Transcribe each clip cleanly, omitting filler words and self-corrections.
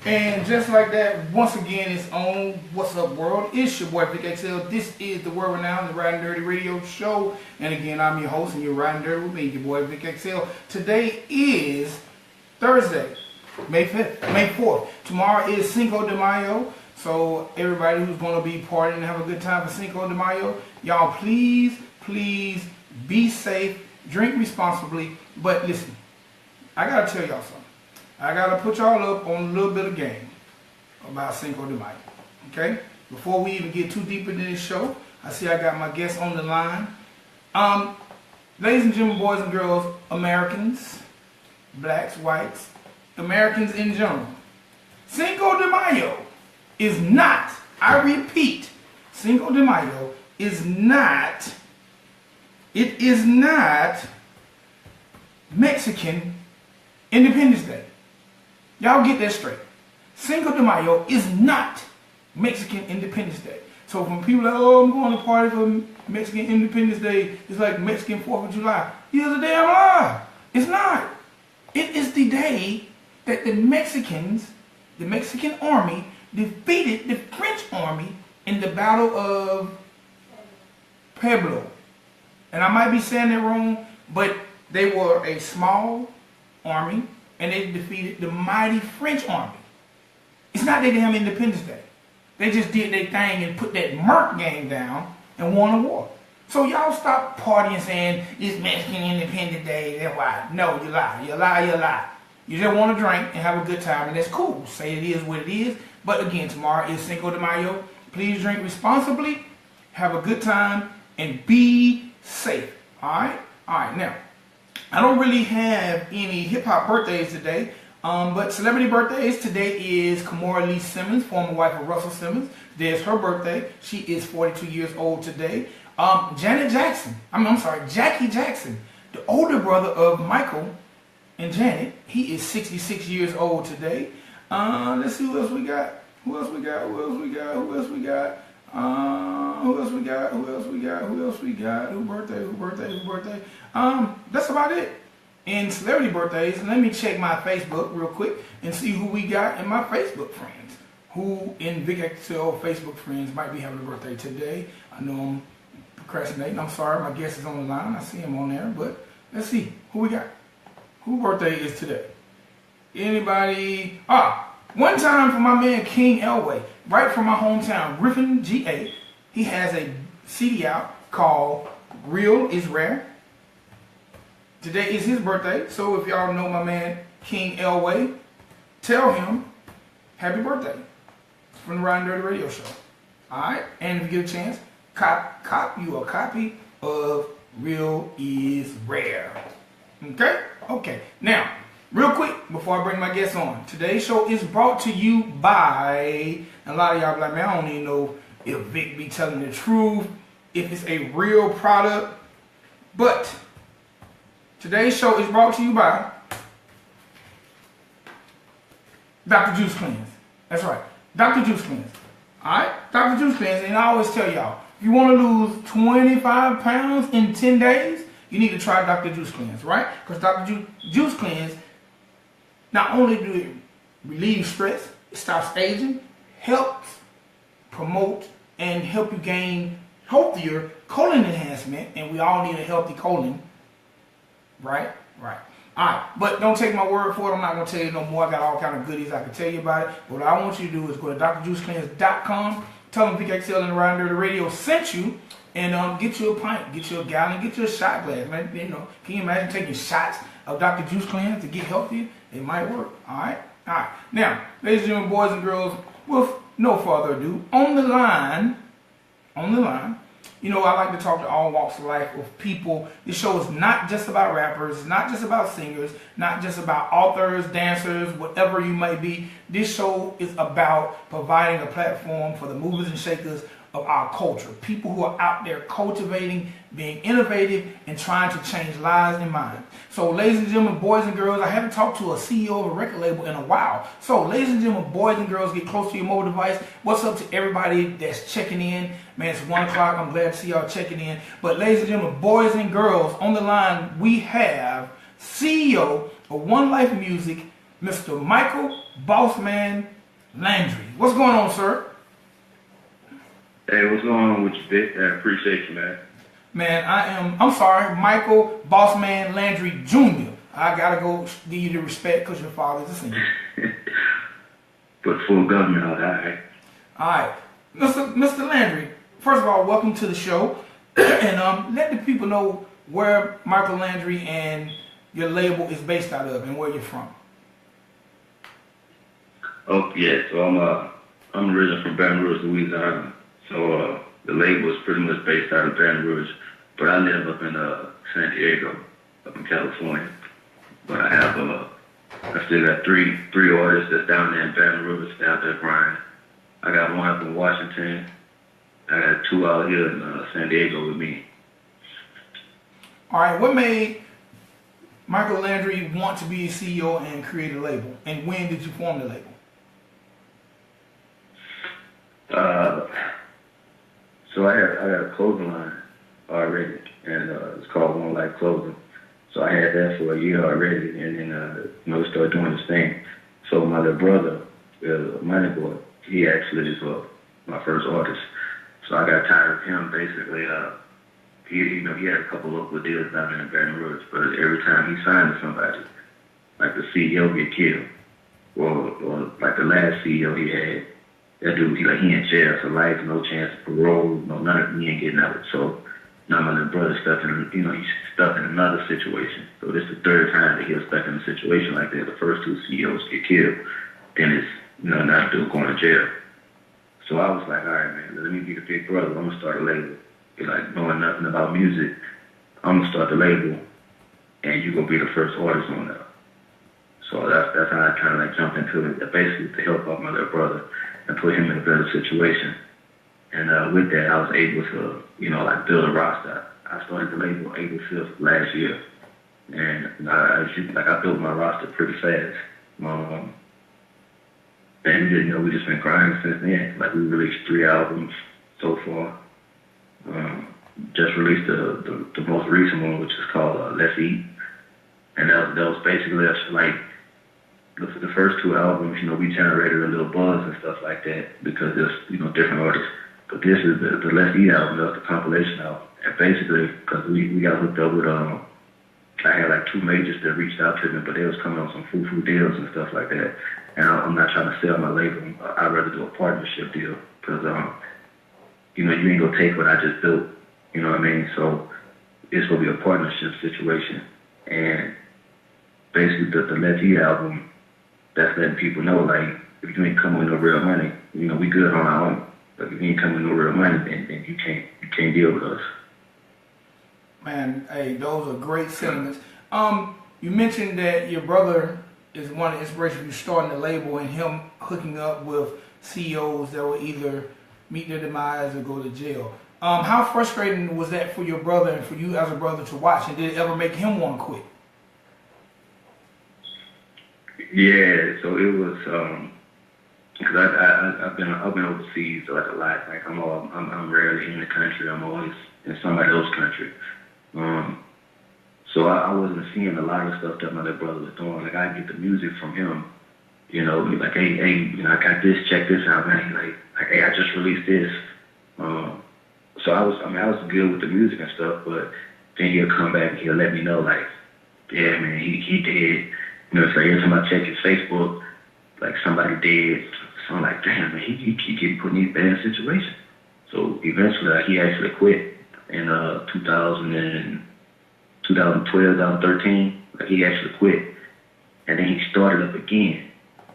And just like that, once again, it's on. What's up, world? It's your boy, Vic XL. This is the world renowned, the Ridin Durty radio show. And again, I'm your host, and you're Ridin Durty with me, your boy, Vic XL. Today is Thursday, May 5th, May 4th. Tomorrow is Cinco de Mayo. So everybody who's going to be partying and have a good time for Cinco de Mayo, y'all please be safe, drink responsibly. But listen, I got to tell y'all something. I got to put y'all up on a little bit of game about Cinco de Mayo, okay? Before we even get too deep into this show, I see I got my guests on the line. Ladies and gentlemen, boys and girls, Americans, blacks, whites, Americans in general, Cinco de Mayo is not, I repeat, Cinco de Mayo is not, it is not Mexican Independence Day. Y'all get that straight. Cinco de Mayo is not Mexican Independence Day. So when people are like, oh, I'm going to party for Mexican Independence Day, it's like Mexican 4th of July. Here's a damn lie. It's not. It is the day that the Mexicans, the Mexican army, defeated the French army in the Battle of Puebla. And I might be saying that wrong, but they were a small army, and they defeated the mighty French army. It's not that they have Independence Day. They just did their thing and put that Merc game down and won a war. So y'all stop partying saying it's Mexican Independence Day, that's why. No, you lie. You lie, you lie. You just want to drink and have a good time, and that's cool. Say it is what it is. But again, tomorrow is Cinco de Mayo. Please drink responsibly, have a good time, and be safe. Alright? Alright, now, I don't really have any hip-hop birthdays today, but celebrity birthdays. Today is Kimora Lee Simmons, former wife of Russell Simmons. Today is her birthday. She is 42 years old today. Jackie Jackson, the older brother of Michael and Janet, he is 66 years old today. Let's see who else we got. Who else we got? Who birthday? That's about it. In celebrity birthdays, let me check my Facebook real quick and see who we got in my Facebook friends. Who in Vic XL Facebook friends might be having a birthday today. I know I'm procrastinating. I'm sorry, my guest is on the line. I see him on there, but let's see who we got. Who birthday is today? Anybody? One time for my man King Elway, right from my hometown, Griffin, GA. He has a CD out called Real is Rare. Today is his birthday, so if y'all know my man King Elway, tell him happy birthday from the Ridin Durty radio show. Alright? And if you get a chance, cop you a copy of Real is Rare. Okay? Okay. Now, real quick, before I bring my guests on, today's show is brought to you by, and a lot of y'all be like, man, I don't even know if Vic be telling the truth, if it's a real product, but today's show is brought to you by Dr. Juice Cleanse. That's right, Dr. Juice Cleanse. Alright? Dr. Juice Cleanse, and I always tell y'all, if you want to lose 25 pounds in 10 days, you need to try Dr. Juice Cleanse, right? Because Dr. Juice Cleanse, not only do it relieve stress, stops aging, helps promote and help you gain healthier colon enhancement, and we all need a healthy colon, right? Right. All right, but don't take my word for it. I'm not going to tell you no more. I got all kind of goodies I can tell you about it. But what I want you to do is go to drjuicecleanse.com, tell them PKXL and Ridin Durty Radio sent you, and get you a pint, get you a gallon, get you a shot glass, man. You know, can you imagine taking shots of Dr. Juice Cleanse to get healthier? It might work. All right. All right. Now, ladies and gentlemen, boys and girls, with no further ado, on the line, you know, I like to talk to all walks of life with people. This show is not just about rappers, it's not just about singers, not just about authors, dancers, whatever you may be. This show is about providing a platform for the movers and shakers of our culture. People who are out there cultivating, being innovative, and trying to change lives and minds. So, ladies and gentlemen, boys and girls, I haven't talked to a CEO of a record label in a while. So, ladies and gentlemen, boys and girls, get close to your mobile device. What's up to everybody that's checking in? Man, it's 1 o'clock. I'm glad to see y'all checking in. But, ladies and gentlemen, boys and girls, on the line, we have CEO of OneLife Muzik, Mr. Michael Bossman Landry. What's going on, sir? Hey, what's going on with you, Vic? I appreciate you, man. Man, I'm sorry, Michael Bossman Landry Jr. I gotta go give you the respect because your father's a singer. But full government, all right. All right. Mr. Landry, first of all, welcome to the show. And let the people know where Michael Landry and your label is based out of and where you're from. Oh, yeah, so I'm originally from Baton Rouge, Louisiana. So the label is pretty much based out of Baton Rouge, but I live up in San Diego, up in California. But I still got three artists that's down there in Baton Rouge, out there grinding. I got one up in Washington. I got 2 out here in San Diego with me. All right, what made Michael Landry want to be a CEO and create a label, and when did you form the label? So I had a clothing line already, and it's called OneLife Clothing. So I had that for a year already, and then we started doing this thing. So my little brother, Money Boy, he actually is my first artist. So I got tired of him basically. He had a couple local deals down there in Baton Rouge, but every time he signed to somebody, like the CEO get killed, or like the last CEO he had. That dude, he in jail for life, no chance of parole, no nothing. He ain't getting out. So now my little brother's stuck in, he's stuck in another situation. So this is the 3rd time that he was stuck in a situation like that. The first 2 CEOs get killed, then it's now dude going to jail. So I was like, all right, man, let me be the big brother. I'm gonna start a label. Be like knowing nothing about music, I'm gonna start the label, and you gonna be the first artist on that. So that's how I kind of like jumped into it, basically to help out my little brother and put him in a better situation. And with that, I was able to, like build a roster. I started the label April 5th last year, and I built my roster pretty fast. And we just been grinding since then. Like we released 3 albums so far. Just released the most recent one, which is called Let's Eat, and that was basically like. The first 2 albums, we generated a little buzz and stuff like that because there's, different artists. But this is the Let's Eat album, that's the compilation album. And basically, because we got hooked up with, I had like 2 majors that reached out to me, but they was coming on some foo-foo deals and stuff like that. And I'm not trying to sell my label. I'd rather do a partnership deal because, you ain't gonna take what I just built. You know what I mean? So it's gonna be a partnership situation. And basically, the Let's Eat album, that's letting people know, like, if you ain't coming with no real money, we good on our own. But if you ain't coming with no real money, then you can't deal with us. Man, hey, those are great sentiments. You mentioned that your brother is one of the inspirations for you starting the label and him hooking up with CEOs that will either meet their demise or go to jail. How frustrating was that for your brother and for you as a brother to watch? And did it ever make him want to quit? Yeah, so it was because I've been overseas like a lot. Like I'm rarely in the country. I'm always in somebody else's country. So I wasn't seeing a lot of stuff that my little brother was doing. Like I get the music from him, Like, hey, I got this, check this out, man. Like, hey, I just released this. So I was good with the music and stuff, but then he'll come back and he'll let me know, like, yeah, man, he did. So every time I check his Facebook, like, somebody did. So I'm like, damn, man, he keep putting me in bad situations. So eventually, he actually quit in 2012, 2013. Like, he actually quit, and then he started up again,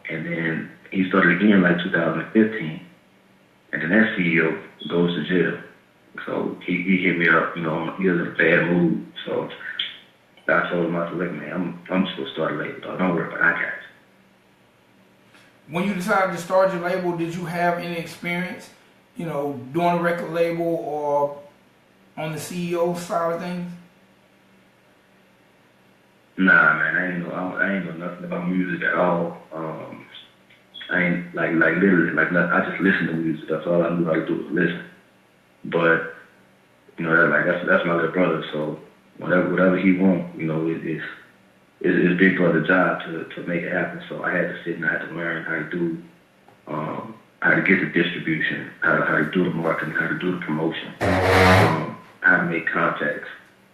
and then he started again like 2015, and then that CEO goes to jail. So he hit me up, he was in a bad mood. So I told him, I said, look, man, I'm just gonna start a label, dog. Don't worry about it, I got it. When you decided to start your label, did you have any experience, doing a record label or on the CEO side of things? Nah, man, I ain't know nothing about music at all. I ain't like literally I just listen to music. That's all I knew how to do was listen. But that's my little brother. So whatever he wants, it's his big brother's job to make it happen. So I had to sit and I had to learn how to do how to get the distribution, how to do the marketing, how to do the promotion, how to make contacts.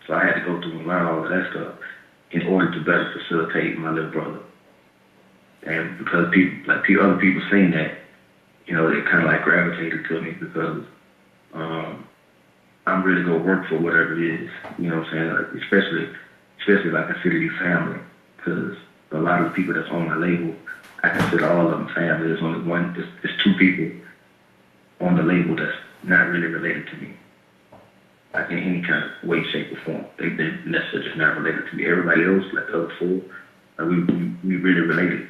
So I had to go through and learn all of that stuff in order to better facilitate my little brother. And because other people seen that, they kind of like gravitated to me because I'm really gonna work for whatever it is. You know what I'm saying? Like, especially if I consider you family, because a lot of the people that's on my label, I consider all of them family. There's only one. There's two people on the label that's not really related to me, like in any kind of way, shape, or form. They're necessarily just not related to me. Everybody else, like the other four, we really related.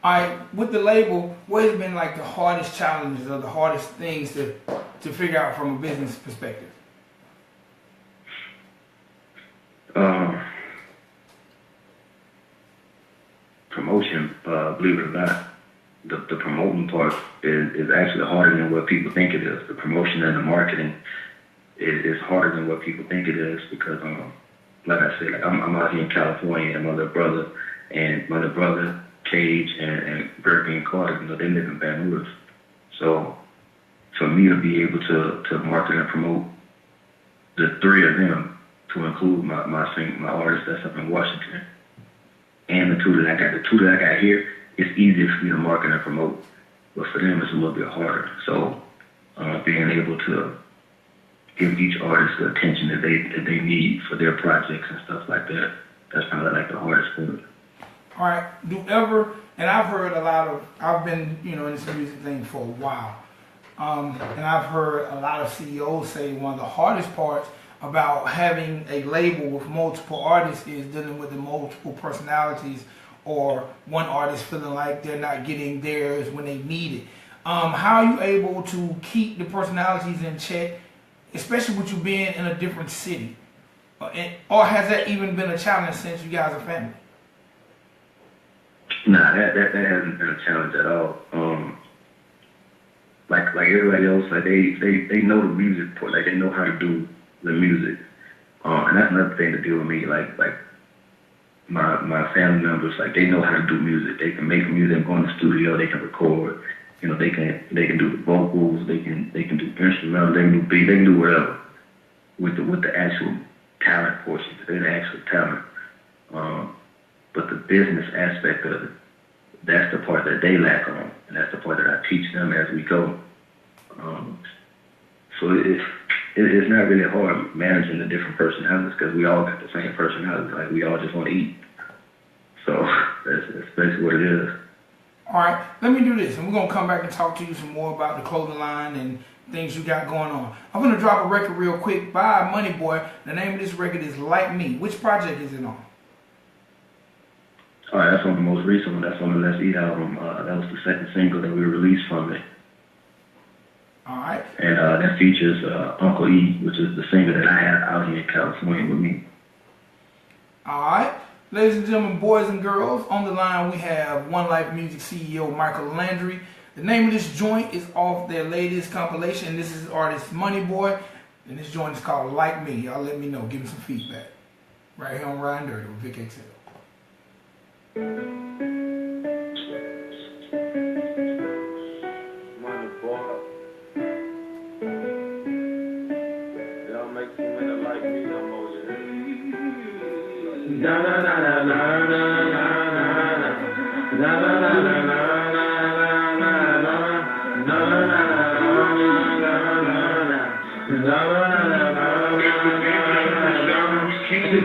All right, with the label, what has been like the hardest challenges or the hardest things to figure out from a business perspective? Promotion, believe it or not, the promoting part is actually harder than what people think it is. The promotion and the marketing is harder than what people think it is because, like I said, like I'm out here in California, and my little brother, Cage and Berkeley and Carter, they live in Baton Rouge. So for me to be able to market and promote the three of them, to include my artist that's up in Washington, and the two that I got here, it's easier for me to market and promote. But for them, it's a little bit harder. So being able to give each artist the attention that they need for their projects and stuff like that, that's probably like the hardest part. All right, and I've been, in this music thing for a while. And I've heard a lot of CEOs say one of the hardest parts about having a label with multiple artists is dealing with the multiple personalities or one artist feeling like they're not getting theirs when they need it. How are you able to keep the personalities in check, especially with you being in a different city? Or has that even been a challenge since you guys are family? Nah, that hasn't been a challenge at all. Like everybody else, like they know the music part, like they know how to do the music. And that's another thing to do with me. Like my family members, like they know how to do music. They can make music, go in the studio, they can record. They can do the vocals, they can do instrumental, they can do beat, they can do whatever with the actual talent portion. They're the actual talent. But the business aspect of it, that's the part that they lack on, and that's the part that I teach them as we go. So it's not really hard managing the different personalities because we all got the same personality. Like, we all just want to eat. So that's basically what it is. All right, let me do this, and we're going to come back and talk to you some more about the clothing line and things you got going on. I'm going to drop a record real quick by Money Boy. The name of this record is Like Me. Which project is it on? All right, that's on the most recent one. That's on the Let's Eat album. That was the second single that we released from it. All right. And that features Uncle E, which is the singer that I have out here in California with me. All right. Ladies and gentlemen, boys and girls, on the line we have OneLife Music CEO Michael Landry. The name of this joint is off their latest compilation. This is artist Money Boy, and this joint is called Like Me. Y'all let me know. Give me some feedback. Right here on Ridin Durty with Vic XL.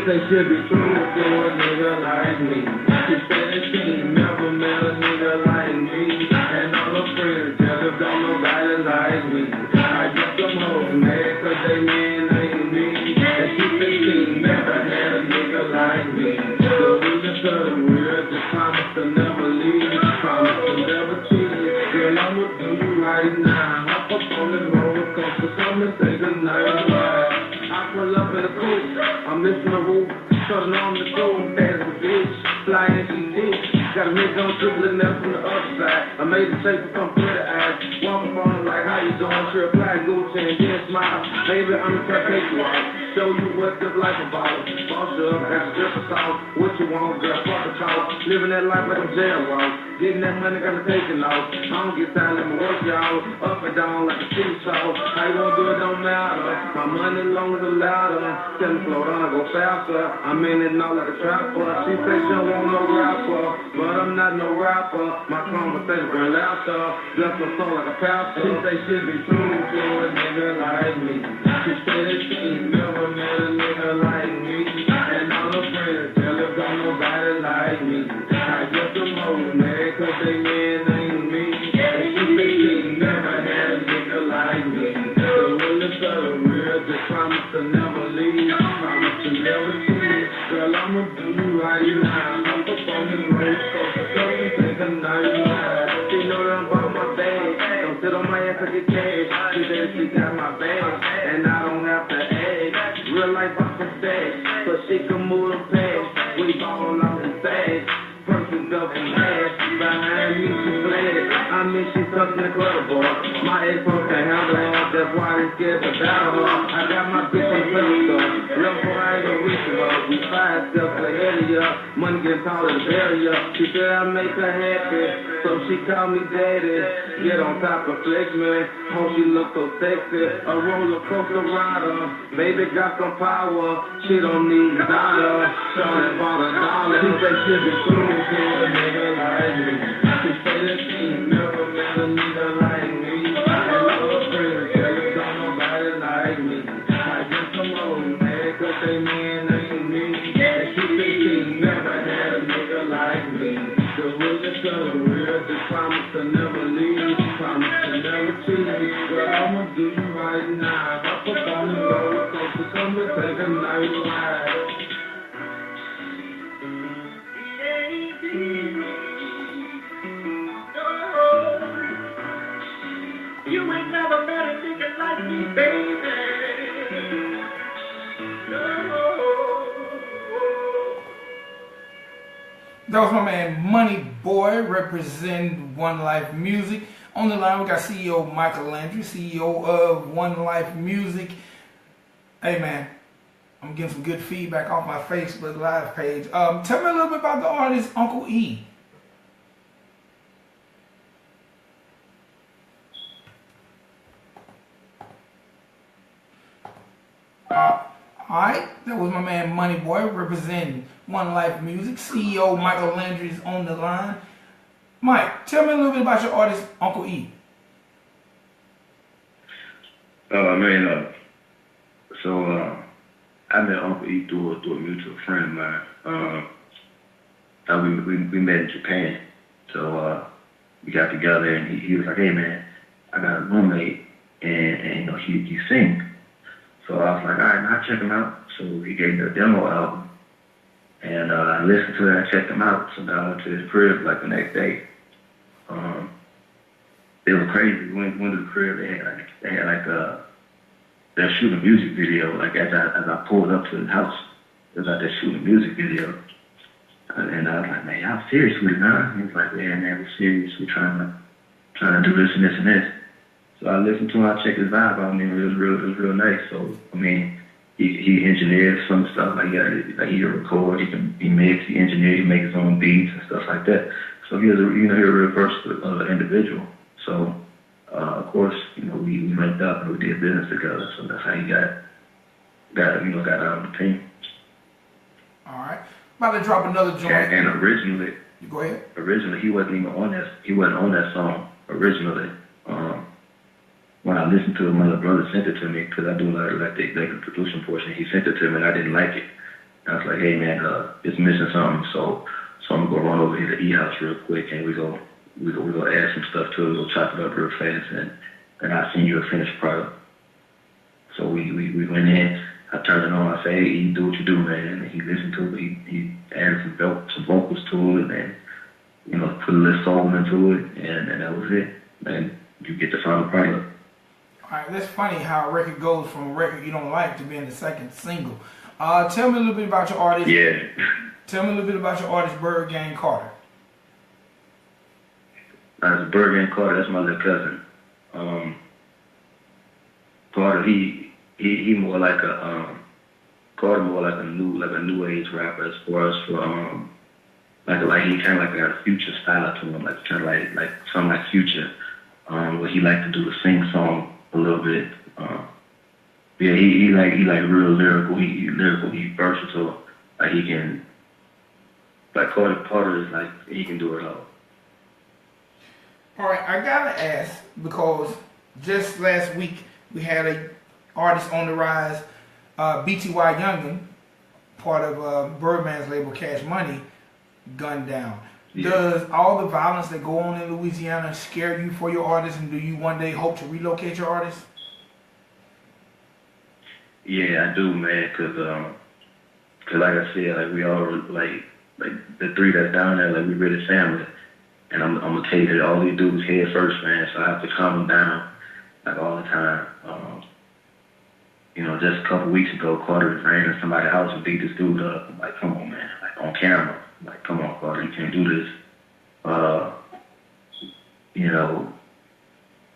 They should be true to a nigga like me. She said that she never met a nigga like me. And all her friends jealous, don't nobody like me. I guess some hoes mad cause they men ain't me. And she said she never had a nigga like me. So we just tell the real, just promise to never leave. Promise to never cheat. Girl, I'ma do you right now. Hop up on this roller coaster, come and say goodnight. I pull up in a coupe, I'm missing the roof, shutting on the door, fast as a bitch, flying she dick. Got a nigga on dribbling up from the other side. I made the shape to come through the eyes. Walk up on her like, how you doing? She replied, Gucci, and then smile. Baby, I'm trying to take you out. Show you what this life about. Boss you up, got your drip out. What you want, girl, fuck the talk. Living that life like a jail walk. Getting that money, gotta take it off. I don't get time, let me work y'all. Up and down like a seesaw. How you gonna do it, don't matter. My money long as a louder. Tell me slow down, go faster. I'm in it now like a trapper. She say she don't want no rapper, but I'm not no rapper. My conversation bring laughter. Bless my soul like a pastor. She say she be true to a nigga like me. She say that she never met a nigga like me. And all her friends jealous, don't nobody like me. I guess I'm hoes mad cause they men ain't me. And she say she never had a nigga like me. The realest of the real, just promise to never leave. Promise to never cheat. Girl, I'ma do you right now. I'm up on this road, so come and take a night ride. She know that I'm about my bag. Don't sit on my ass and get cash. She said she got my bag, and I don't have to ask. Real life off the stack, so she can move the past. We ballin' off the stage. Person double ass. Behind me she fled. I mean she something incredible. My ex-home can't handle her. That's why they scared to battle her. I got my bitch on pedestal. Love her, I ain't gonna reach her. We 5 steps ahead of ya. Money getting taller than barrier. She said I make her happy, so she called me daddy. Get on top of flex me. Hope she look so sexy. A roller coaster rider. Baby got some power. She don't need a dollar. Shorty bought a dollar. She said she be true to a nigga like me. She say that she never met a nigga like me. And all her friends jealous, don't nobody like me. I guess I'm old mad cause they men ain't me. And she say she never had a nigga like me. The realest of the real, just promise to never leave. Promise to never cheat. Girl, I'ma do you right now. Hop up on the road, so come and take a night ride. You ain't never met a nigga like me, baby. That was my man Money Boy representing OneLife Music. On the line we got CEO Michael Landry, CEO of OneLife Music. Hey man, I'm getting some good feedback off my Facebook Live page. Tell me a little bit about the artist Uncle E. Alright, that was my man Money Boy representing OneLife Music. CEO Michael Landry is on the line. Mike, tell me a little bit about your artist Uncle E. I met Uncle E through a mutual friend of mine. We met in Japan. So we got together and he was like, hey man, I got a roommate and you know, he sings. So I was like, all right, I'll check him out. So he gave me a demo album. And I listened to it and I checked him out. So now I went to his crib like the next day. It was crazy. We went to the crib, they're shooting a music video. Like as I pulled up to the house, it was like they're shooting a music video. And I was like, man, y'all serious with it, huh? He was like, yeah, man, we're serious. We're trying to do this and this and this. So I listened to him, I checked his vibe out. I mean, it was real nice. So I mean, he engineers some stuff he record, he mix, he engineer, he make his own beats and stuff like that. So he's a real versatile individual. So of course, you know, we linked up and we did business together. So that's how he got out of the team. All right, about to drop another joint. And originally, You go ahead. Originally, he wasn't even on that. He wasn't on that song originally. When I listened to it, my little brother sent it to me because I do like the executive producing portion. He sent it to me, and I didn't like it. And I was like, "Hey man, it's missing something." So I'm gonna go run over here to E House real quick, and we go add some stuff to it. We'll chop it up real fast, and I'll send you a finished product. So we went in. I turned it on. I said, "Hey, you do what you do, man." And he listened to it. He added some vocals to it, and put a little soul into it, and that was it. And you get the final product. All right, that's funny how a record goes from a record you don't like to being the second single. Tell me a little bit about your artist. Yeah. Tell me a little bit about your artist, Bird Gang Carter. As Bird Gang Carter, that's my little cousin. Carter, he more like a Carter more like a new age rapper as far as for like he kind of like got a Future style to him, like kind of like something like Future, where he like to do the sing song a little bit. Yeah, he like real lyrical. He lyrical. He versatile. Like he can. Like Carter is like he can do it all. All right, I gotta ask because just last week we had a artist on the rise, BTY Youngin, part of Birdman's label Cash Money, gunned down. Yeah. Does all the violence that go on in Louisiana scare you for your artist, and do you one day hope to relocate your artist? Yeah, I do, man. Cause like I said, like we all like the three that's down there, like we really family. And I'm gonna tell you that all these dudes head first, man. So I have to calm them down, like all the time. Just a couple weeks ago, Carter ran in somebody's house and beat this dude up. I'm like, come on, man, like on camera. I'm like, come on, Carter, you can't do this.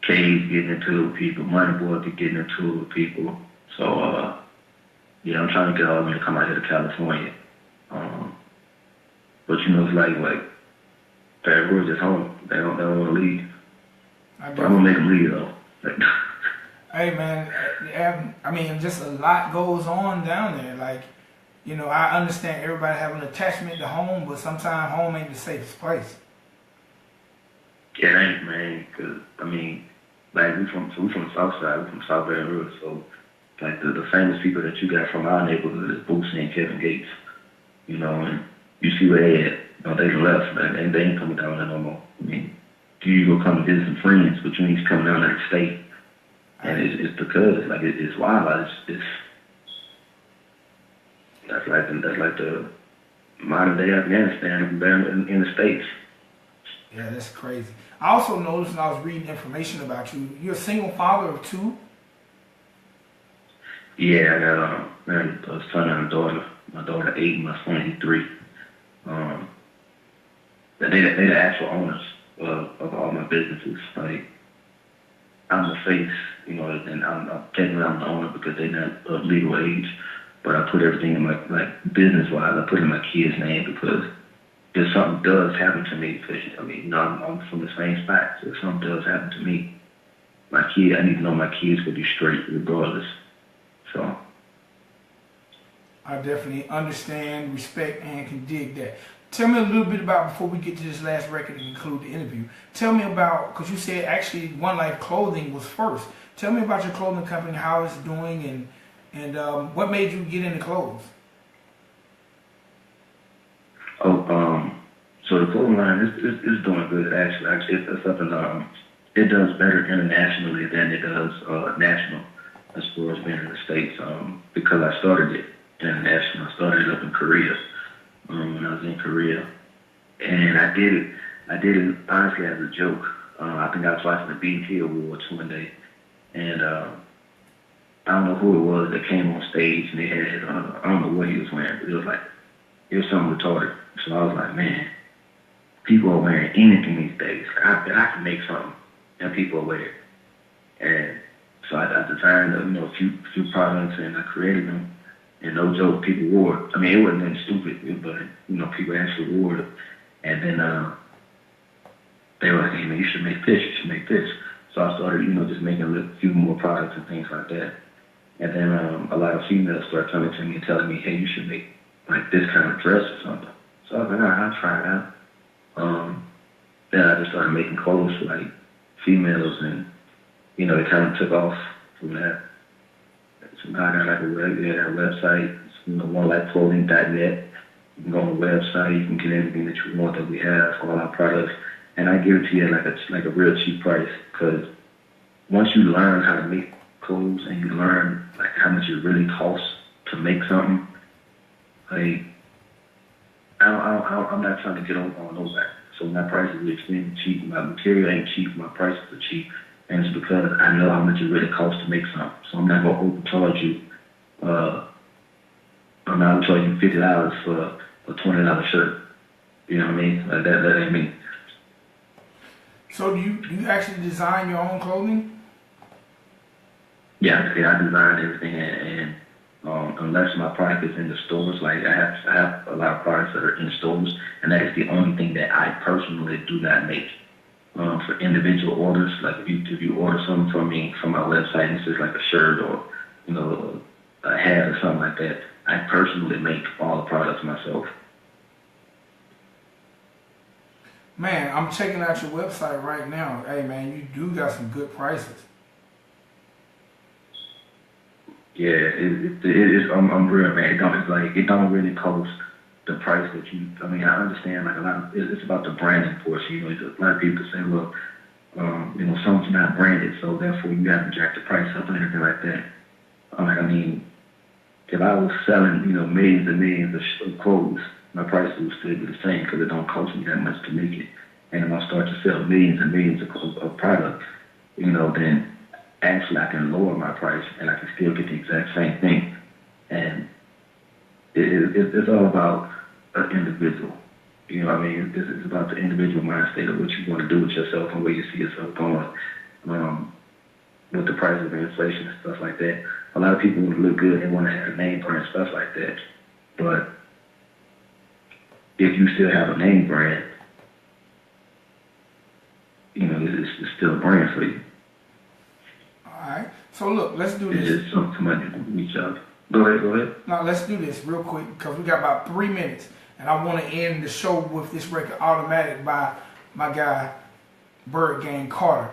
K's getting into it with people, Money Boy be getting into it with people. So, yeah, I'm trying to get all of them to come out here to California. But it's like We're just home. They don't want to leave. But I'm gonna make them leave though. Hey man, I mean, just a lot goes on down there. Like, I understand everybody have an attachment to home, but sometimes home ain't the safest place. Yeah, it ain't, man. Cause I mean, like we from the South Side, we from South Baton Rouge, so like the famous people that you got from our neighborhood is Boosie and Kevin Gates. And you see where they at. They left, man. They ain't coming down there no more. I mean, you go come and visit some friends, but you ain't coming down there to stay. And it's because, like, it's wild. That's like the modern day Afghanistan in the States. Yeah, that's crazy. I also noticed when I was reading information about you, you're a single father of two? Yeah, I got a son and a daughter. My daughter 8, my son he's 3. They the actual owners of all my businesses. Like, I'm the face, and I'm technically I'm the owner because they're not of legal age. But I put everything in my, like, business-wise, I put it in my kid's name because if something does happen to me, because, I'm from the same spot, so if something does happen to me, I need to know my kids will be straight regardless. So I definitely understand, respect, and can dig that. Tell me a little bit about, before we get to this last record and conclude the interview, tell me about, because you said actually OneLife Clothing was first. Tell me about your clothing company, how it's doing, and what made you get into clothes? So the clothing line is doing good, actually. It's up in, it does better internationally than it does national as far as being in the States, because I started it international. I started it up in Korea. When I was in Korea, and I did it honestly as a joke. I think I was watching the BET Awards one day, and I don't know who it was that came on stage, and they had I don't know what he was wearing, but it was something retarded. So I was like, man, people are wearing anything these days. I bet I can make something, and people are wearing it. And so I designed a few products, and I created them. And no joke, people wore it. I mean, it wasn't nothing stupid, but, people actually wore it. And then they were like, hey, man, you should make this. So I started, just making a few more products and things like that. And then a lot of females started coming to me and telling me, hey, you should make, like, this kind of dress or something. So I was like, all right, I'll try it out. Then I just started making clothes for like females, and you know, it kind of took off from that. So now I got like a website, you know, OneLifeClothing.net. You can go on the website, you can get anything that you want that we have, all our products, and I give it to you at like a real cheap price. Because once you learn how to make clothes and you learn like how much it really costs to make something, like I'm not trying to get over on nobody. So my prices are extremely cheap. My material ain't cheap. My prices are cheap, and it's because I know how much it really costs to make something. So I'm not gonna overcharge you. I'm not charging $50 for a $20 shirt. You know what I mean? Like that ain't me. So do you actually design your own clothing? Yeah, I design everything, and unless my product is in the stores, like I have a lot of products that are in stores, and that is the only thing that I personally do not make. For individual orders, like if you order something from me from my website, and it's just like a shirt or you know a hat or something like that, I personally make all the products myself. Man, I'm checking out your website right now. Hey man, you do got some good prices. Yeah, it is. I'm real, man. It don't really cost the price that you. I mean, I understand like a lot of it's about the branding portion. You know, a lot of people say, well, you know, something's not branded, so therefore you have to jack the price up and everything like that. I mean, if I was selling, you know, millions and millions of clothes, my price would still be the same because it don't cost me that much to make it. And if I start to sell millions and millions of products, you know, then actually I can lower my price and I can still get the exact same thing. And it's all about an individual. You know what I mean? It's about the individual mind state of what you want to do with yourself and where you see yourself going. With the price of inflation and stuff like that. A lot of people want to look good and want to have a name brand, stuff like that. But if you still have a name brand, you know, it's still a brand for you. Alright. So look, let's do It's this. just somebody to reach out. Go ahead. Now let's do this real quick because we got about 3 minutes, and I want to end the show with this record, Automatic, by my guy, Bird Gang Carter.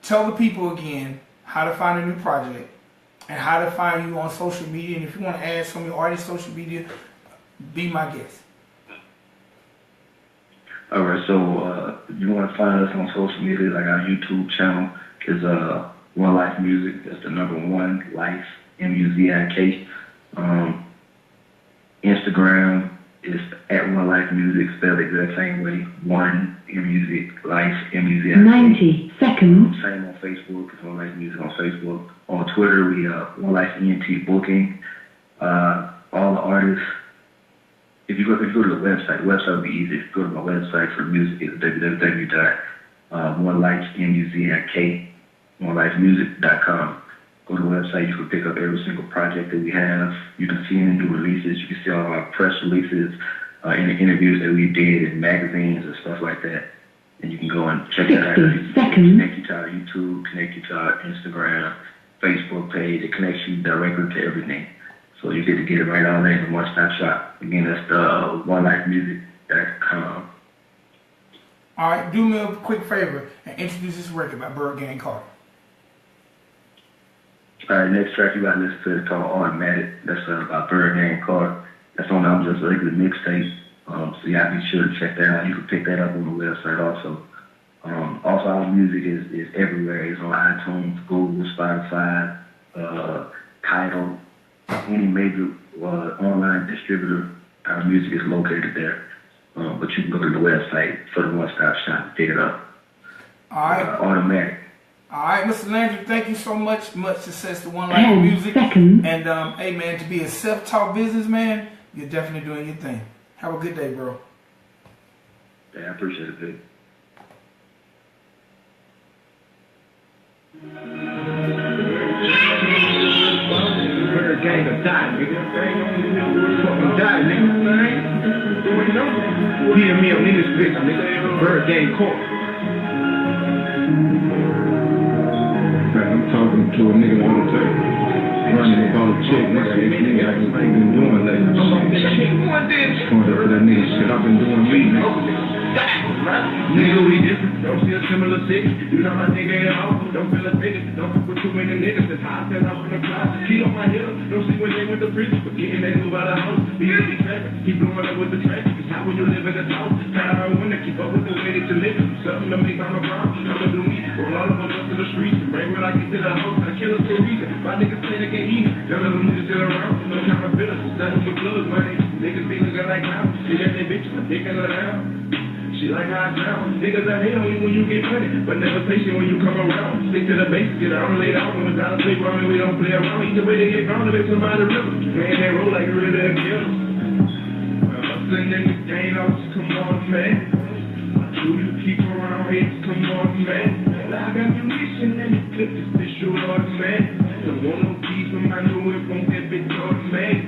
Tell the people again how to find a new project and how to find you on social media. And if you want to add some of your artist social media, be my guest. All right, so you want to find us on social media, like our YouTube channel is OneLife Music. That's the number one, Life, MUZIK. Instagram is at OneLife Music, spelled the exact same way. One, MUZIK, Life, MUZIK. 90 seconds. Same on Facebook, it's OneLife Music on Facebook. On Twitter, we OneLife ENT Booking. All the artists, if you go to the website will be easy. If you go to my website for music, it's www.onelifemuzik, onelifemusic.com. Go to the website, you can pick up every single project that we have. You can see any new releases. You can see all of our press releases, any interviews that we did in magazines and stuff like that. And you can go and check that out. 60 seconds. Connect you to our YouTube, connect you to our Instagram, Facebook page. It connects you directly to everything. So you get to get it right on there in a one-stop shop. Again, that's the OneLifeMusic.com. All right, do me a quick favor and introduce this record by Bird Gang Carter. All right, next track you got to listen to is called Automatic. That's by Bird Gang Carter. That's on I'm Just Regular mixtape. So y'all be sure to check that out. You can pick that up on the website also. Also, our music is everywhere. It's on iTunes, Google, Spotify, Tidal, any major online distributor. Our music is located there. But you can go to the website for the one-stop shop and pick it up. All right. Automatic. All right, Mr. Landry, thank you so much. Much success to OneLife 10 Music. seconds. And, hey, man, to be a self-taught businessman, you're definitely doing your thing. Have a good day, bro. Yeah, I appreciate it, big. Bird gang or die, nigga. Fucking die, nigga. Hear me on this bitch, nigga. Bird gang court. I'm talking to a nigga on the tape. Running about a chick, nigga. This nigga I've been doing lately. Going up to that nigga shit. I've been doing me, nigga. Nigga, we different, don't see a similar city. You know my nigga at all, don't feel a nigga. Don't fuck with too many niggas, it's hot, set up on the cloud. Keep on my hill, don't see when they went to prison. But getting that move out of the house, be trapping. Keep blowing up with the traffic, it's hot when you live in the town. Tired when they keep up with the way that you live. Something to make on the ground, I'ma do me. Roll all of us up to the streets, and bring when I get to the house, I kill us for a reason. My niggas say they can't eat, none of them niggas sit around. No kind of bitters, nothing but blood money. Niggas be looking like clowns, they got their bitches, they can let down. She like how I sound. Niggas are hate on you when you get money, but never patient when you come around. Stick to the basics, get out and lay down. When it's down to play around, we don't play around. Either way they get ground, to make somebody river. Man, they roll like real damn killers. Hustling in the game, come on, man. Do you keep around here? Come on, man. I got ammunition and the clip is the shoot on, man. Don't want no peace from my new whip, won't get bitch on, man.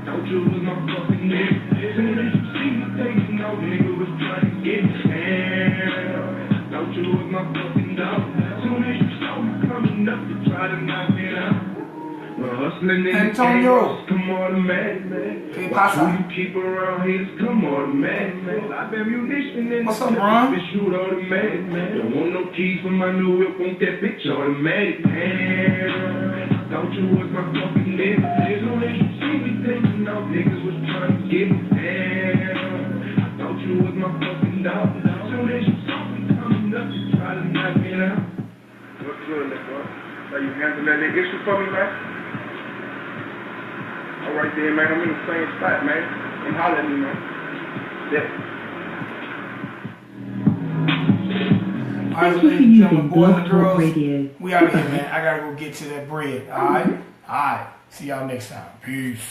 Thought you was my fucking nigga. Soon as you see me taking off, nigga was trying to get thought you was my fucking dog. Soon as you saw me coming up, you try to knock me out. Hustling in Antonio. the come on, man. ¿Qué Why pasa? you keep around here? Come on, man. I've ammunition in What's the up, Ron? clip, shoot automatic, man. Don't want no keys for my new whip, want that bitch automatic, man. Thought you was my fucking nigga. Soon as you see me taking off, niggas was trying to get me down. I thought you was my fucking dog. Soon as you saw me coming up, you try to knock me out. What's good, nigga? Are you handling that issue for me, man? All right then, man. I'm in the same spot, man. Come holler at me, man. Yeah. All right, Thank you for ladies and using gentlemen, boys and Blog Talk girls, Radio. we out here, man. I gotta go get to that bread. All right. See y'all next time. Peace.